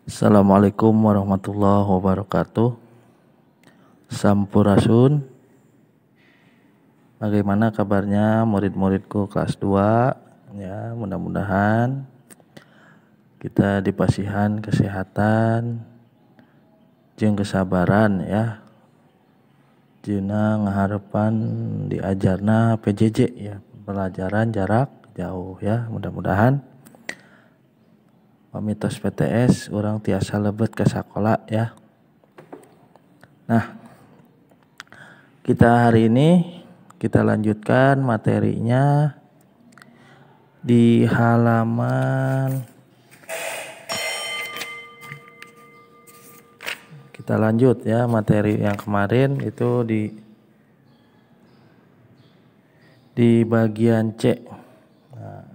Assalamualaikum warahmatullahi wabarakatuh. Sampurasun. Bagaimana kabarnya murid-muridku kelas 2? Ya, mudah-mudahan kita dipasihan kesehatan jeung kesabaran ya. Jina ngaharepan diajarna PJJ ya, pelajaran jarak jauh ya. Mudah-mudahan pamitos PTS orang tiasa lebet ke sekolah ya. Nah, kita hari ini kita lanjutkan materinya di halaman kita lanjut ya, materi yang kemarin itu di bagian C. Nah,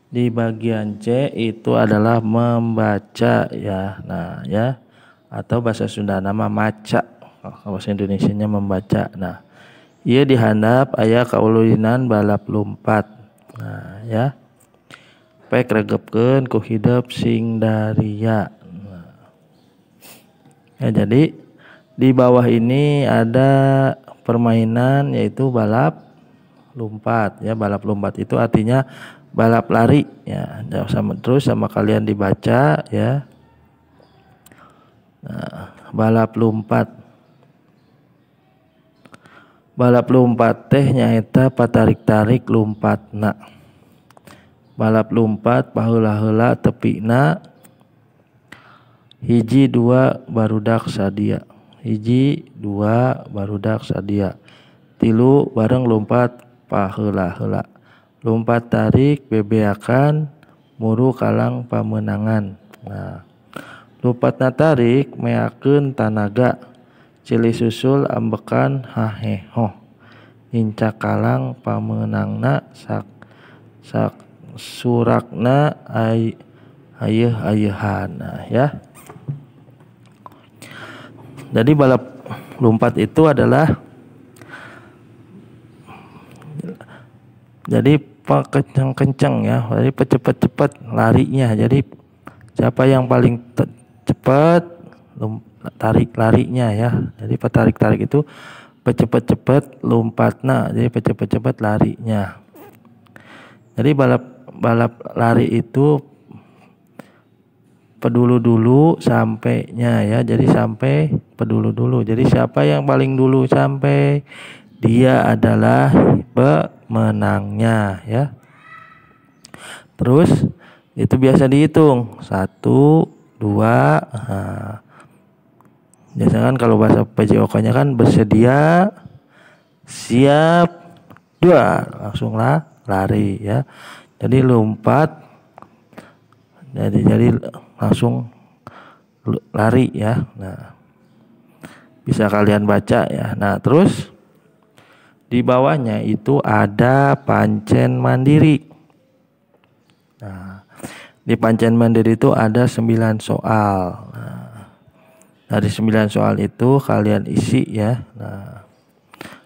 di bagian C itu adalah membaca ya. Nah, ya, atau bahasa Sunda nama maca. Bahasa Indonesianya membaca. Nah, ieu dihandap aya kaululinan balap lumpat. Nah, ya. Pek regepkeun ku hideep sing daria. Nah. Ya, jadi di bawah ini ada permainan yaitu balap lumpat ya. Balap lumpat itu artinya balap lari ya. Terus sama kalian dibaca ya. Nah, balap lumpat. Balap lumpat teh nyaeta patarik-tarik lumpatna. Balap lumpat paheula-heula tepina hiji dua barudak sadia. Hiji dua barudak sadia. Tilu bareng lompat paheula-heula. Lompat tarik bebeakan muru kalang pamenangan. Nah, lompatna tarik meakeun tanaga. Cili susul ambekan haheho. Hincak kalang pamenangna sak surakna ayeuh-ayeuhan. Nah, ya. Jadi balap lompat itu adalah jadi kencang-kencang ya. Jadi cepat-cepat larinya. Jadi siapa yang paling cepat tarik larinya ya. Jadi petarik-tarik itu cepet-cepet lompatna, jadi cepet-cepet larinya. Jadi balap lari itu pedulu dulu sampainya ya. Jadi sampai pedulu dulu. Jadi siapa yang paling dulu sampai dia adalah pemenangnya ya. Terus itu biasa dihitung 1, 2. Nah, biasanya kan kalau bahasa PJOK-nya kan bersedia, siap, 2, langsung lari ya. Jadi lompat, jadi langsung lari ya. Nah, bisa kalian baca ya. Nah, terus di bawahnya itu ada pancen mandiri. Nah, di pancen mandiri itu ada 9 soal. Nah, dari 9 soal itu kalian isi ya. Nah,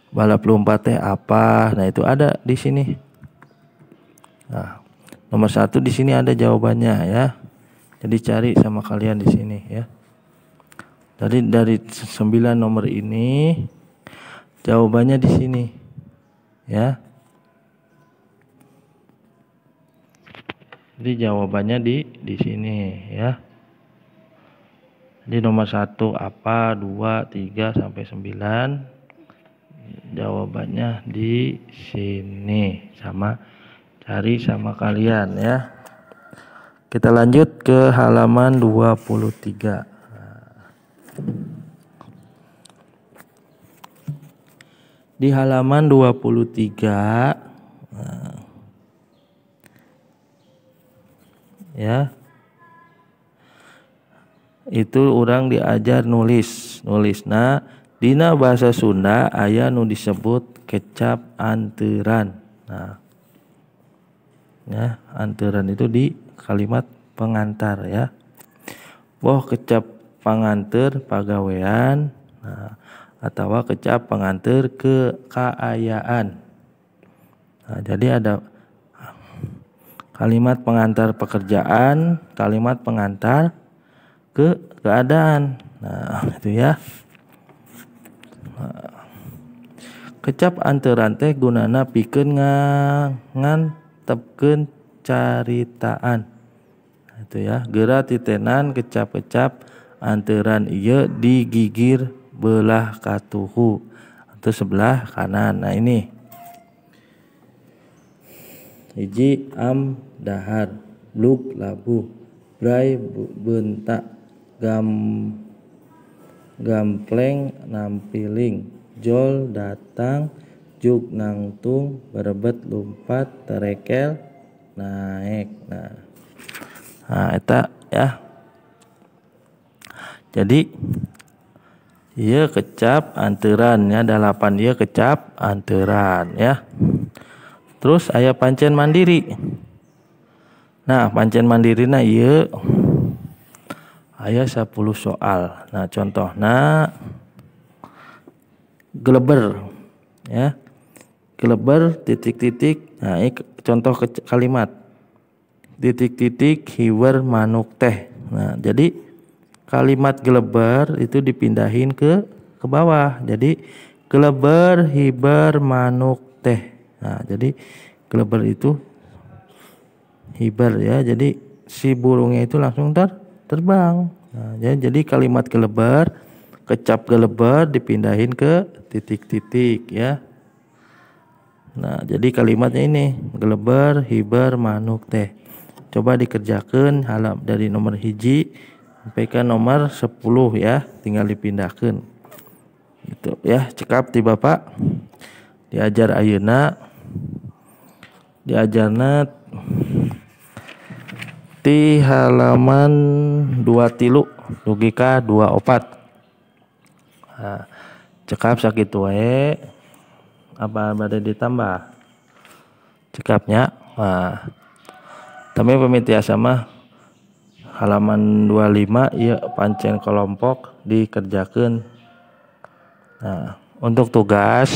balap lompat teh apa? Nah, itu ada di sini. Nah, nomor 1 di sini ada jawabannya ya. Jadi cari sama kalian di sini ya. Dari 9 nomor ini jawabannya di sini ya. Jadi jawabannya di sini ya. Jadi nomor 1 apa, 2, 3 sampai 9. Jawabannya di sini. Cari sama kalian ya. Kita lanjut ke halaman 23. Di halaman 23 ya. Itu orang diajar nulisna dina bahasa Sunda aya nu disebut kecap anteuran. Nah, ya, anteuran itu di kalimat pengantar ya. Boh kecap panganteur pagawean, nah, atau kecap panganteur ke kaayaan. Nah, jadi ada kalimat pengantar pekerjaan, kalimat pengantar keadaan. Nah, itu ya. Kecap anteuran teh gunana pikeun ngantepkeun caritaan. Nah, itu ya. Geura titenan kecap-kecap anteuran ieu digigir belah katuhu atau sebelah kanan. Nah, ini. Hiji am dahar, bluk labuh, bray bentak, gampleng nampiling, jol datang, juk nangtung, berebet lumpat, terekel naik. Nah eta ya. Jadi ieu kecap anteuran ya, 8 ieu kecap anteuran ya. Terus aya pancen mandiri. Nah, pancen mandirina ieu aya 10 soal. Nah, contohna geleber ya. Geleber titik-titik. Nah, ini contoh kalimat. Titik-titik hiwer manuk teh. Nah, jadi kalimat geleber itu dipindahin ke bawah. Jadi geleber hiber manuk teh. Nah, jadi geleber itu hiber ya. Jadi si burungnya itu langsung terbang. Nah, jadi kalimat geleber, kecap geleber dipindahin ke titik-titik ya. Nah, jadi kalimatnya ini geleber hiber manuk teh. Coba dikerjakan dari nomor hiji sampai ke nomor 10 ya, tinggal dipindahkan. Itu ya, cekap ti Bapak. Diajar ayeuna diajarna ti halaman 23 dugi ka 24. Nah, cekap sakitu wae. Apa bade ditambah? Cekapnya. Nah, tapi pamitiasa mah halaman 25 ieu pancen kelompok dikerjakeun. Nah, untuk tugas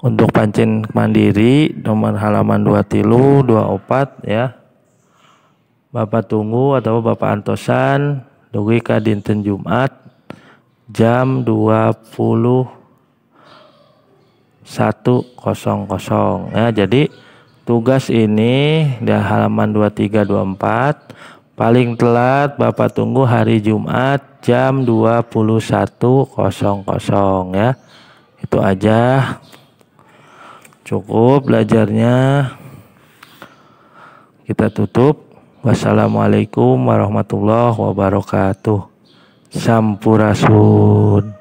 untuk pancen mandiri nomor halaman 23 24 ya. Bapak tunggu atau Bapak antosan dugi ka dinten Jumat jam 21.00 ya. Jadi tugas ini di halaman 23 24 paling telat Bapak tunggu hari Jumat jam 21.00 ya. Itu aja. Cukup belajarnya. Kita tutup. Wassalamualaikum warahmatullahi wabarakatuh. Sampurasun.